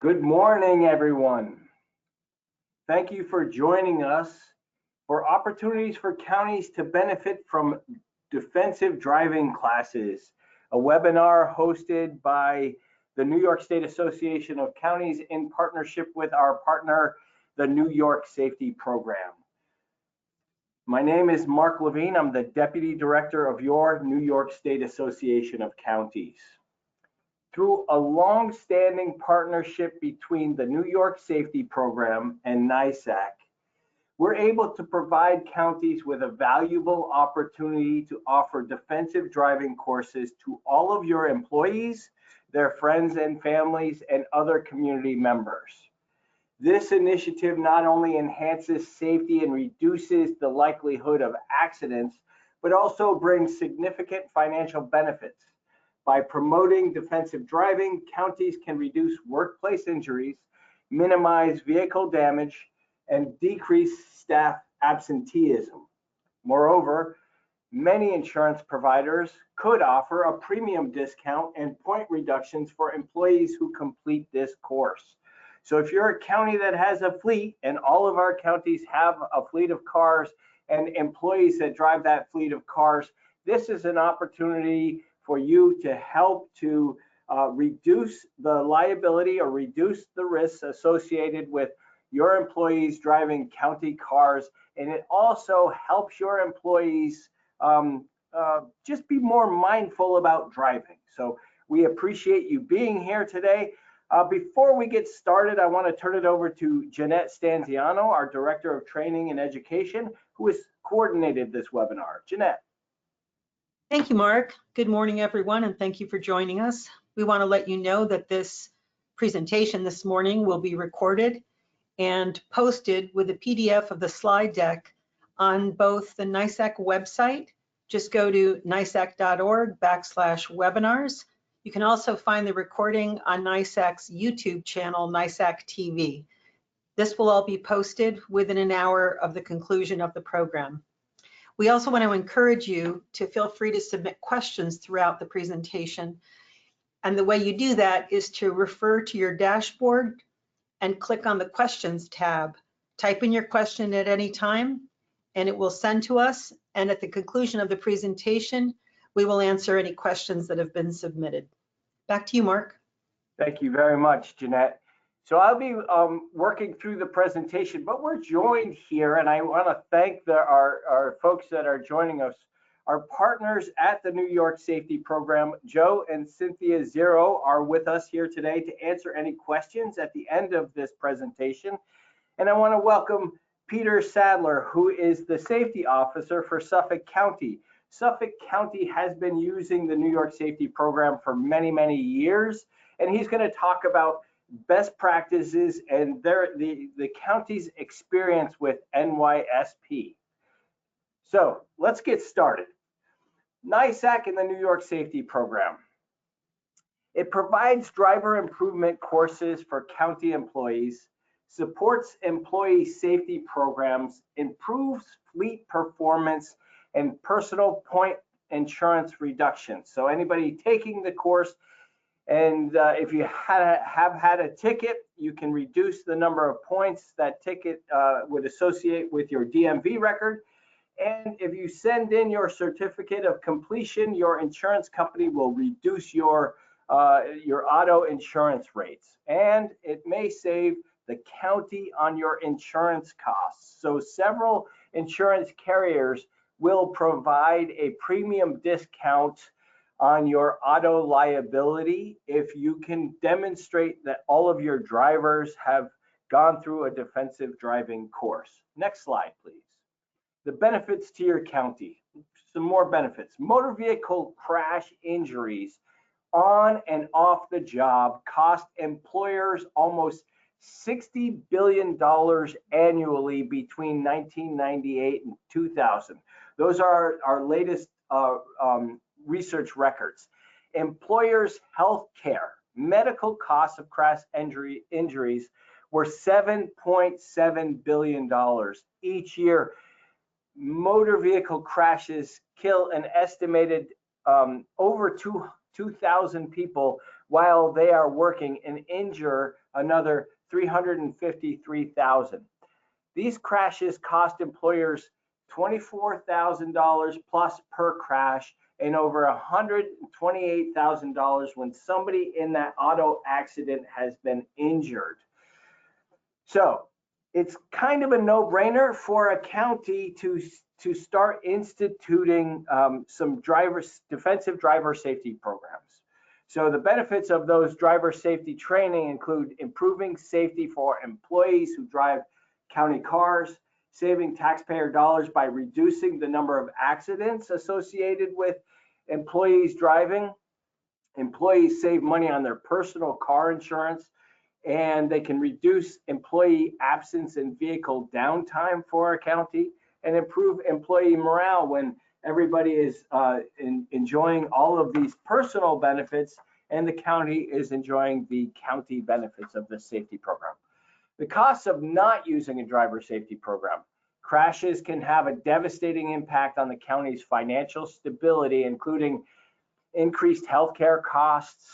Good morning, everyone. Thank you for joining us for opportunities for counties to benefit from defensive driving classes, a webinar hosted by the New York State Association of Counties in partnership with our partner, the New York Safety Program. My name is Mark Levine. I'm the Deputy Director of your New York State Association of Counties. Through a long-standing partnership between the New York Safety Program and NYSAC, we're able to provide counties with a valuable opportunity to offer defensive driving courses to all of your employees, their friends and families, and other community members. This initiative not only enhances safety and reduces the likelihood of accidents, but also brings significant financial benefits. By promoting defensive driving, counties can reduce workplace injuries, minimize vehicle damage, and decrease staff absenteeism. Moreover, many insurance providers could offer a premium discount and point reductions for employees who complete this course. So if you're a county that has a fleet, and all of our counties have a fleet of cars and employees that drive that fleet of cars, this is an opportunity for you to help to reduce the liability or reduce the risks associated with your employees driving county cars. And it also helps your employees just be more mindful about driving. So we appreciate you being here today. Before we get started, I want to turn it over to Jeanette Stanziano, our Director of Training and Education, who has coordinated this webinar. Jeanette. Thank you, Mark. Good morning, everyone, and thank you for joining us. We want to let you know that this presentation this morning will be recorded and posted with a PDF of the slide deck on both the NYSAC website. Just go to nysac.org/webinars. You can also find the recording on NYSAC's YouTube channel, NYSAC TV. This will all be posted within an hour of the conclusion of the program. We also want to encourage you to feel free to submit questions throughout the presentation. And the way you do that is to refer to your dashboard and click on the questions tab. Type in your question at any time and it will send to us. And at the conclusion of the presentation, we will answer any questions that have been submitted. Back to you, Mark. Thank you very much, Jeanette. So I'll be working through the presentation, but we're joined here, and I want to thank our folks that are joining us. Our partners at the New York Safety Program, Joe and Cynthia Zero, are with us here today to answer any questions at the end of this presentation. And I want to welcome Peter Sadler, who is the Safety Officer for Suffolk County. Suffolk County has been using the New York Safety Program for many, many years, and he's going to talk about best practices and the county's experience with NYSP. So let's get started. NYSAC and the New York Safety Program. It provides driver improvement courses for county employees, supports employee safety programs, improves fleet performance, and personal point insurance reduction. So anybody taking the course, and if you have had a ticket, you can reduce the number of points that ticket would associate with your DMV record. And if you send in your certificate of completion, your insurance company will reduce your auto insurance rates. And it may save the county on your insurance costs. So several insurance carriers will provide a premium discount on your auto liability if you can demonstrate that all of your drivers have gone through a defensive driving course. Next slide, please. The benefits to your county. Some more benefits. Motor vehicle crash injuries on and off the job cost employers almost $60 billion annually between 1998 and 2000. Those are our latest research records. Employers' health care, medical costs of crash injuries were $7.7 billion each year. Motor vehicle crashes kill an estimated over 2,000 people while they are working and injure another $353,000. These crashes cost employers $24,000 plus per crash and over $128,000 when somebody in that auto accident has been injured. So it's kind of a no-brainer for a county to start instituting some defensive driver safety programs. So the benefits of those driver safety training include improving safety for employees who drive county cars, saving taxpayer dollars by reducing the number of accidents associated with employees driving. Employees save money on their personal car insurance, and they can reduce employee absence and vehicle downtime for a county and improve employee morale when everybody is enjoying all of these personal benefits and the county is enjoying the county benefits of the safety program. The costs of not using a driver safety program. Crashes can have a devastating impact on the county's financial stability, including increased healthcare costs,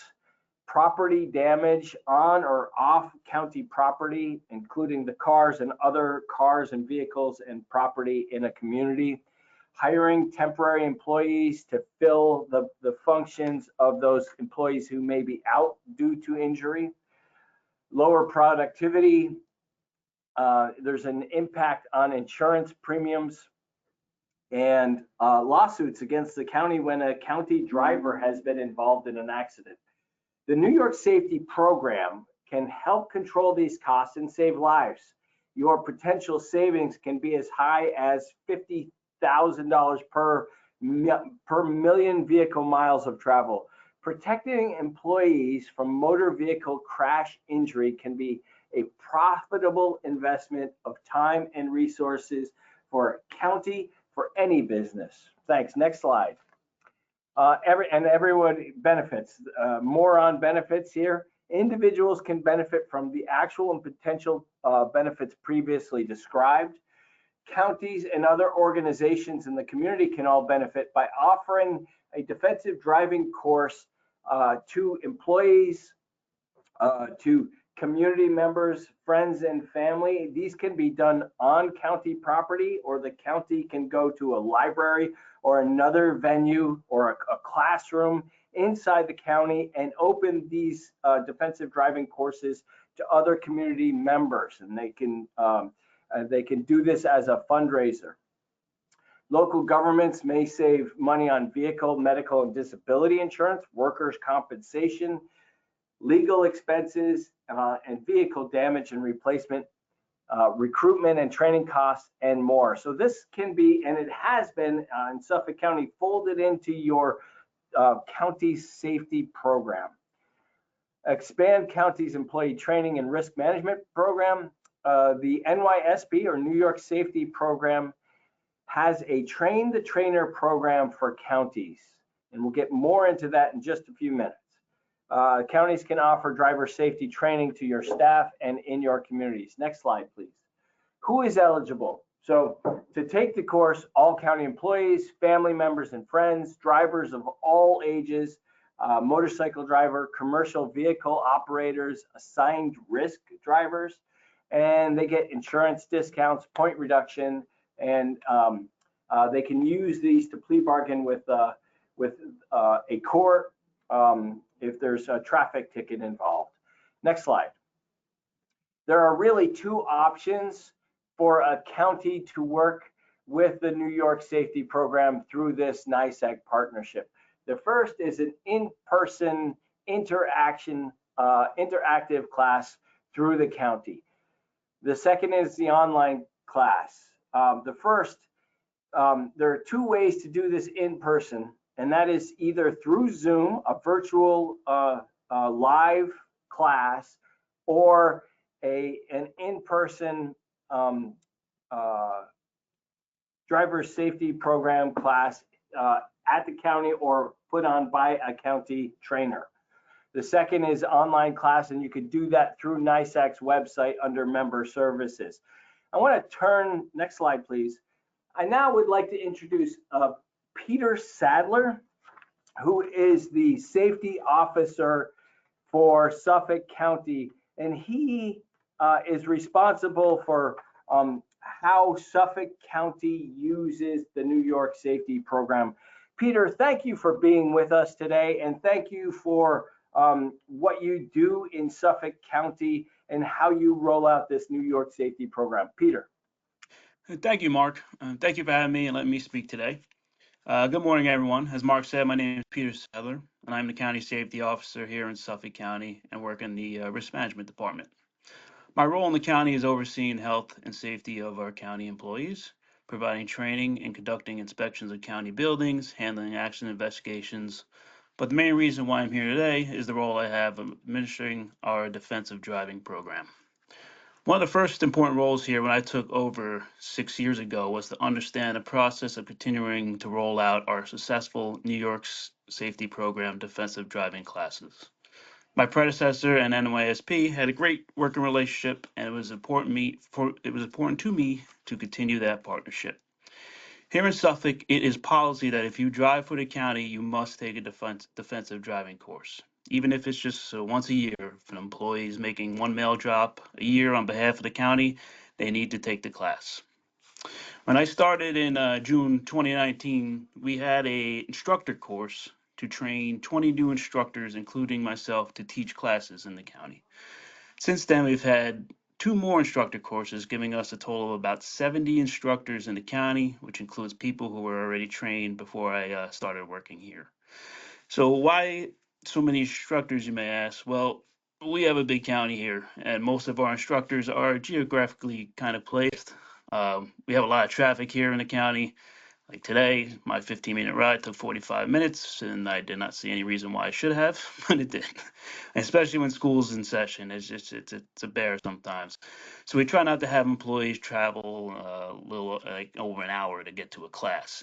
property damage on or off county property, including the cars and other cars and vehicles and property in a community, hiring temporary employees to fill the functions of those employees who may be out due to injury, lower productivity. There's an impact on insurance premiums and lawsuits against the county when a county driver has been involved in an accident. The New York Safety Program can help control these costs and save lives. Your potential savings can be as high as $50,000 per million vehicle miles of travel. Protecting employees from motor vehicle crash injury can be a profitable investment of time and resources for a county, for any business. Thanks. Next slide. Everyone benefits. More on benefits here. Individuals can benefit from the actual and potential benefits previously described. Counties and other organizations in the community can all benefit by offering a defensive driving course to employees, to community members, friends, and family. These can be done on county property, or the county can go to a library or another venue or a classroom inside the county and open these defensive driving courses to other community members, and they can do this as a fundraiser. Local governments may save money on vehicle, medical, and disability insurance, workers' compensation, legal expenses, and vehicle damage and replacement, recruitment and training costs, and more. So this can be, and it has been in Suffolk County, folded into your county's safety program. Expand county's employee training and risk management program. The NYSP, or New York Safety Program, has a train the trainer program for counties, and we'll get more into that in just a few minutes. Counties can offer driver safety training to your staff and in your communities. Next slide, please. Who is eligible? So to take the course, all county employees, family members and friends, drivers of all ages, motorcycle driver, commercial vehicle operators, assigned risk drivers, and they get insurance discounts, point reduction, and they can use these to plea bargain with a court if there's a traffic ticket involved. Next slide. There are really two options for a county to work with the New York Safety Program through this NYSEG partnership. The first is an in-person interactive class through the county. The second is the online class. The first, there are two ways to do this in person, and that is either through Zoom, a virtual live class, or an in-person driver safety program class at the county or put on by a county trainer. The second is online class, and you could do that through NYSEG's website under member services. I want to turn, next slide, please. I now would like to introduce Peter Sadler, who is the safety officer for Suffolk County. and he is responsible for how Suffolk County uses the New York Safety Program. Peter, thank you for being with us today, and thank you for what you do in Suffolk County and how you roll out this New York Safety Program. Peter. Thank you, Mark. Thank you for having me and letting me speak today. Good morning, everyone. As Mark said, my name is Peter Sadler, and I'm the County Safety Officer here in Suffolk County and work in the Risk Management Department. My role in the county is overseeing health and safety of our county employees, providing training and conducting inspections of county buildings, handling accident investigations. But the main reason why I'm here today is the role I have of administering our defensive driving program. One of the first important roles here when I took over 6 years ago was to understand the process of continuing to roll out our successful New York's safety program defensive driving classes. My predecessor and NYSP had a great working relationship, and it was important to me to continue that partnership. Here in Suffolk, it is policy that if you drive for the county, you must take a defensive driving course, even if it's just once a year. If an employee is making one mail drop a year on behalf of the county, they need to take the class. When I started in June 2019, we had a instructor course to train 20 new instructors, including myself, to teach classes in the county. Since then, we've had 2 more instructor courses, giving us a total of about 70 instructors in the county, which includes people who were already trained before I started working here. So why so many instructors, you may ask? Well, we have a big county here, and most of our instructors are geographically kind of placed. We have a lot of traffic here in the county. Like today, my 15-minute ride took 45 minutes, and I did not see any reason why I should have, but it did. Especially when school's in session, it's a bear sometimes. So we try not to have employees travel a little like over an hour to get to a class.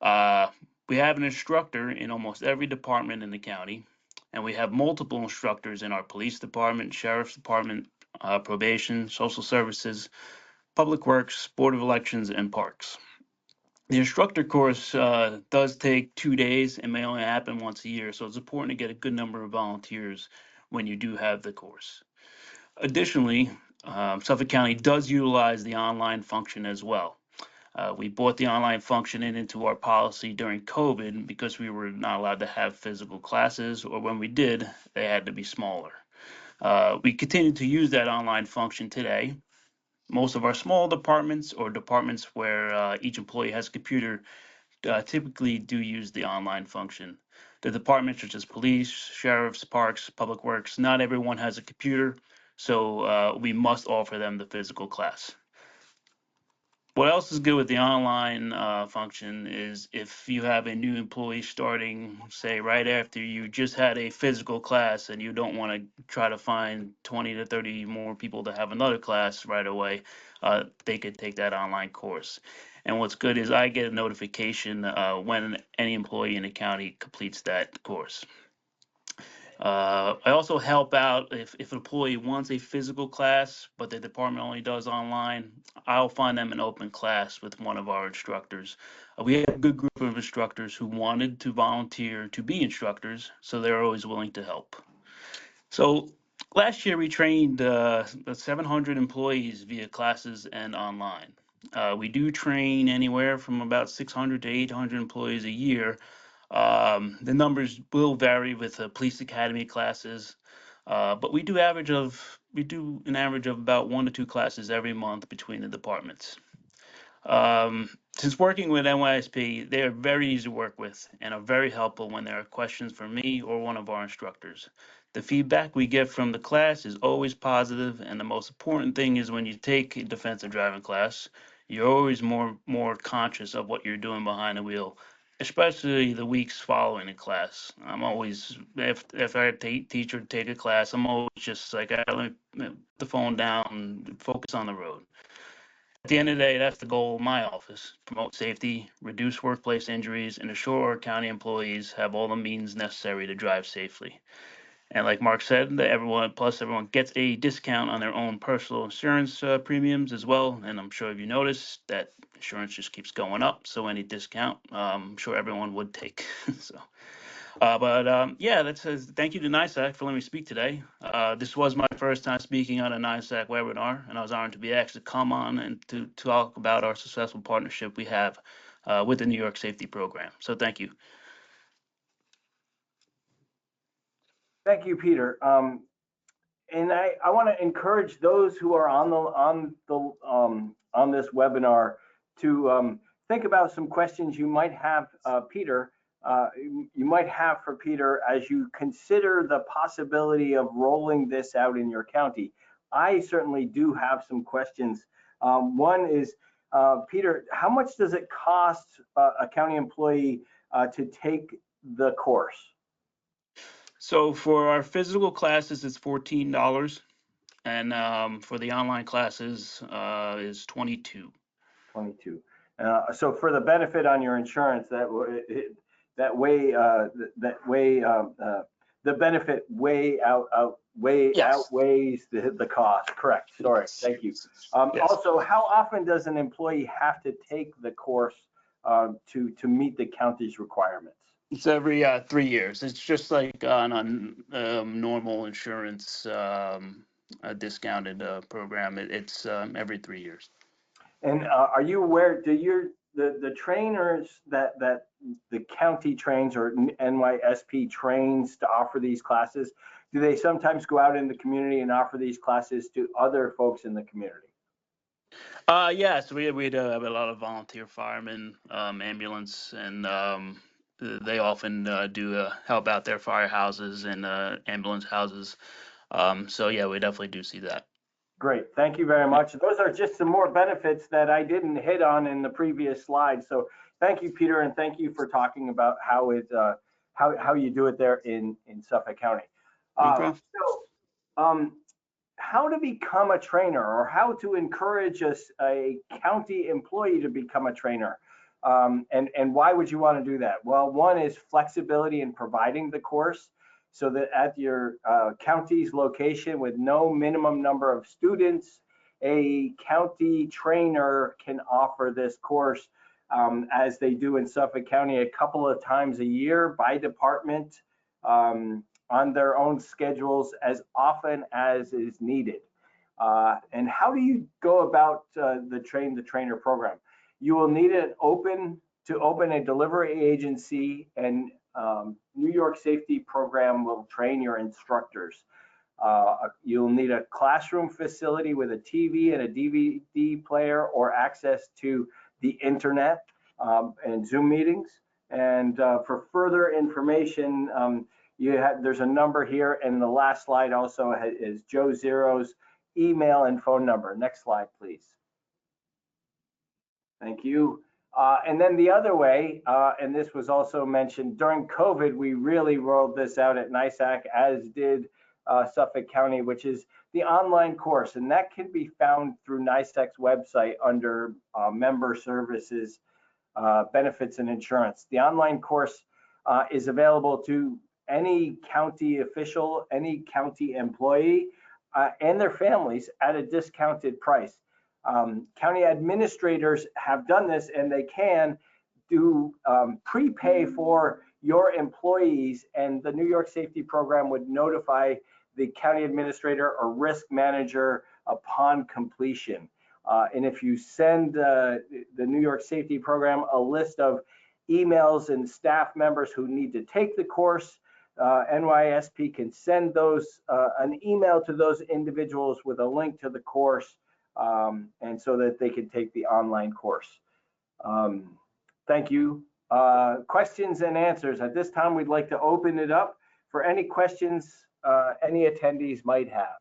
We have an instructor in almost every department in the county, and we have multiple instructors in our police department, sheriff's department, probation, social services, public works, board of elections, and parks. The instructor course does take 2 days and may only happen once a year, so it's important to get a good number of volunteers when you do have the course. Additionally, Suffolk County does utilize the online function as well. We brought the online function into our policy during COVID because we were not allowed to have physical classes, or when we did, they had to be smaller. We continue to use that online function today. Most of our small departments or departments where each employee has a computer typically do use the online function. The departments such as police, sheriffs, parks, public works, not everyone has a computer, so we must offer them the physical class. What else is good with the online function is if you have a new employee starting, say, right after you just had a physical class and you don't want to try to find 20 to 30 more people to have another class right away, they could take that online course. And what's good is I get a notification when any employee in the county completes that course. I also help out if an employee wants a physical class, but the department only does online. I'll find them an open class with one of our instructors. We have a good group of instructors who wanted to volunteer to be instructors, so they're always willing to help. So last year we trained 700 employees via classes and online. We do train anywhere from about 600 to 800 employees a year. The numbers will vary with the police academy classes, but we do an average of about 1 to 2 classes every month between the departments. Since working with NYSP, they are very easy to work with and are very helpful when there are questions for me or one of our instructors. The feedback we get from the class is always positive, and the most important thing is when you take a defensive driving class, you're always more conscious of what you're doing behind the wheel, especially the weeks following the class. I'm always, if I teacher take a class, I'm always just like, let me put the phone down and focus on the road. At the end of the day, that's the goal of my office: promote safety, reduce workplace injuries, and assure our county employees have all the means necessary to drive safely. And like Mark said, everyone gets a discount on their own personal insurance premiums as well. And I'm sure if you noticed that insurance just keeps going up, so any discount, I'm sure everyone would take. So Yeah, thank you to NISAC for letting me speak today. This was my first time speaking on a NISAC webinar, and I was honored to be asked to come on and to talk about our successful partnership we have with the New York Safety Program. So thank you. Thank you, Peter. And I want to encourage those who are on this webinar to think about some questions you might have, Peter. You might have for Peter as you consider the possibility of rolling this out in your county. I certainly do have some questions. One is, Peter, how much does it cost a county employee to take the course? So for our physical classes, it's $14, and for the online classes is $22. 22. So for the benefit on your insurance, the benefit Yes. outweighs the cost. Correct. Sorry. Thank you. Yes. Also, how often does an employee have to take the course to meet the county's requirements? It's every 3 years. It's just like on normal insurance, a discounted program. It's every 3 years. And are you aware, the trainers that the county trains or NYSP trains to offer these classes, do they sometimes go out in the community and offer these classes to other folks in the community? Yes, we have a lot of volunteer firemen, ambulance, and they often do help out their firehouses and ambulance houses. So yeah, we definitely do see that. Great, thank you very much. Those are just some more benefits that I didn't hit on in the previous slide. So thank you, Peter, and thank you for talking about how you do it there in Suffolk County. Okay. How to become a trainer, or how to encourage a county employee to become a trainer, and why would you want to do that? Well, one is flexibility in providing the course, so that at your county's location with no minimum number of students, a county trainer can offer this course, as they do in Suffolk County, a couple of times a year by department, on their own schedules as often as is needed. And how do you go about the train the trainer program? You will need to open a delivery agency, and New York Safety Program will train your instructors. You'll need a classroom facility with a TV and a DVD player or access to the internet and Zoom meetings. And for further information, there's a number here, and the last slide also is Joe Zero's email and phone number. Next slide, please. Thank you. And then the other way, and this was also mentioned during COVID, we really rolled this out at NISAC, as did Suffolk County, which is the online course, and that can be found through NISAC's website under member services, benefits and insurance. The online course is available to any county official, any county employee, and their families at a discounted price. County administrators have done this, and they can do prepay for your employees, and the New York Safety Program would notify the county administrator or risk manager upon completion. And if you send the New York Safety Program a list of emails and staff members who need to take the course, NYSP can send those an email to those individuals with a link to the course, and so that they can take the online course. Thank you. Questions and answers. At this time, we'd like to open it up for any questions any attendees might have.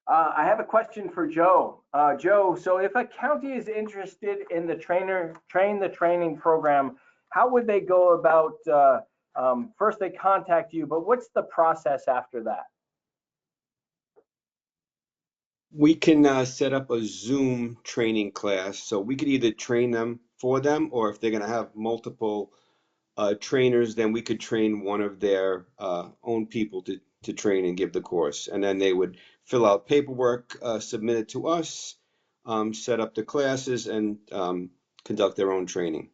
I have a question for Joe. Joe, so if a county is interested in the train the training program, how would they go about, first they contact you, but what's the process after that? We can set up a Zoom training class, so we could either train them for them, or if they're going to have multiple trainers, then we could train one of their own people to to train and give the course. And then they would fill out paperwork, submit it to us, set up the classes, and conduct their own training.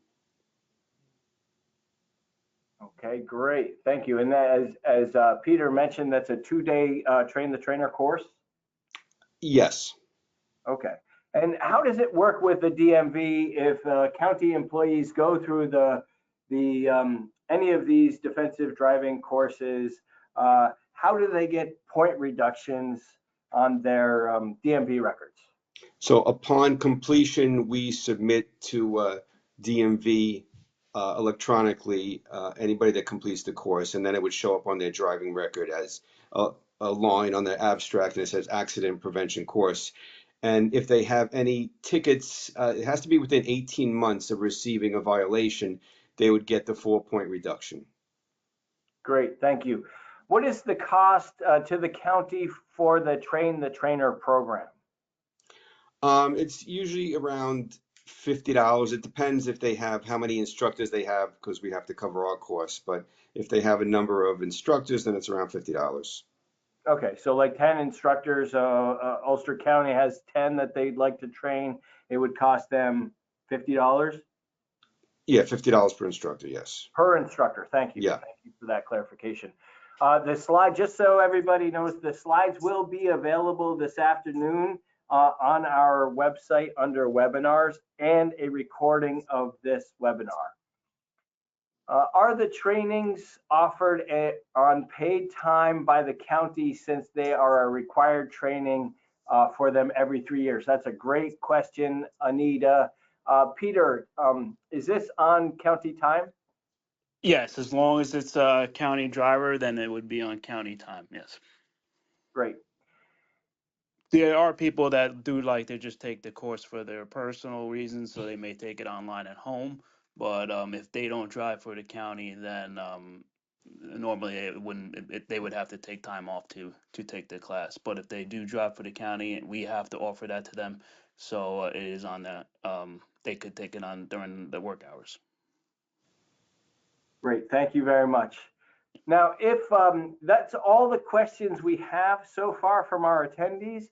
Okay, great. Thank you. And as Peter mentioned, that's a 2-day train the trainer course? Yes. Okay. And how does it work with the DMV if county employees go through any of these defensive driving courses? How do they get point reductions on their DMV records? So upon completion, we submit to DMV electronically anybody that completes the course, and then it would show up on their driving record as a line on their abstract, and it says accident prevention course. And if they have any tickets, it has to be within 18 months of receiving a violation, they would get the 4-point reduction. Great, thank you. What is the cost to the county for the Train the Trainer program? It's usually around $50. It depends if they have how many instructors they have, because we have to cover our costs. But if they have a number of instructors, then it's around $50. Okay, so like 10 instructors, Ulster County has 10 that they'd like to train. It would cost them $50? Yeah, $50 per instructor, yes. Per instructor, thank you. Yeah. Thank you for that clarification. The slide, just so everybody knows, the slides will be available this afternoon on our website under webinars, and a recording of this webinar. Are the trainings offered on paid time by the county, since they are a required training for them every 3 years? That's a great question, Anita. Peter, is this on county time? Yes, as long as it's a county driver, then it would be on county time, yes. Great. There are people that do like to just take the course for their personal reasons, so they may take it online at home. But if they don't drive for the county, then normally it wouldn't. They would have to take time off to take the class. But if they do drive for the county, we have to offer that to them. So it is on that. They could take it on during the work hours. Great, thank you very much. Now, if that's all the questions we have so far from our attendees.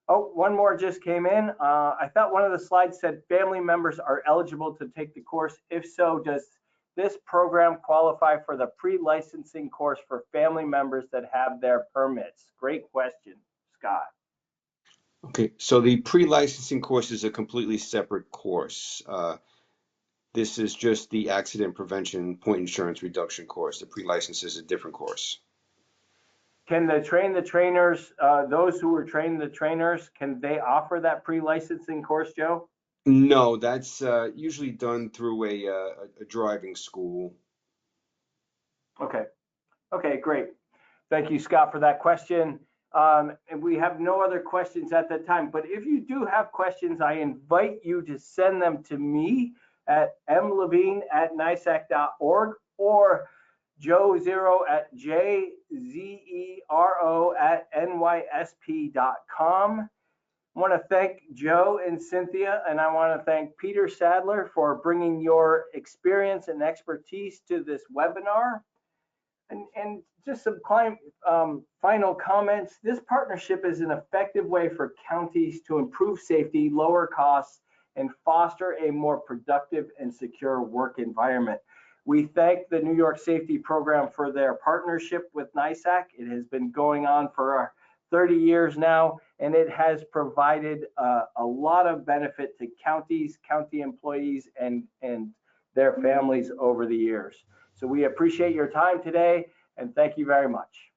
Oh, one more just came in. I thought one of the slides said family members are eligible to take the course. If so, does this program qualify for the pre-licensing course for family members that have their permits? Great question, Scott. Okay, so the pre-licensing course is a completely separate course. This is just the accident prevention point insurance reduction course. The pre-license is a different course. Can the trainers, those who were trained the trainers, can they offer that pre-licensing course, Joe? No, that's usually done through a driving school. Okay. Okay, great. Thank you, Scott, for that question. And we have no other questions at that time. But if you do have questions, I invite you to send them to me at mlevine@nisac.org or joe0@jzero@nysp.com. I want to thank Joe and Cynthia, and I want to thank Peter Sadler for bringing your experience and expertise to this webinar. And just some final comments. This partnership is an effective way for counties to improve safety, lower costs, and foster a more productive and secure work environment. We thank the New York Safety Program for their partnership with NYSAC. It has been going on for 30 years now, and it has provided a lot of benefit to counties, county employees, and their families over the years. So we appreciate your time today, and thank you very much.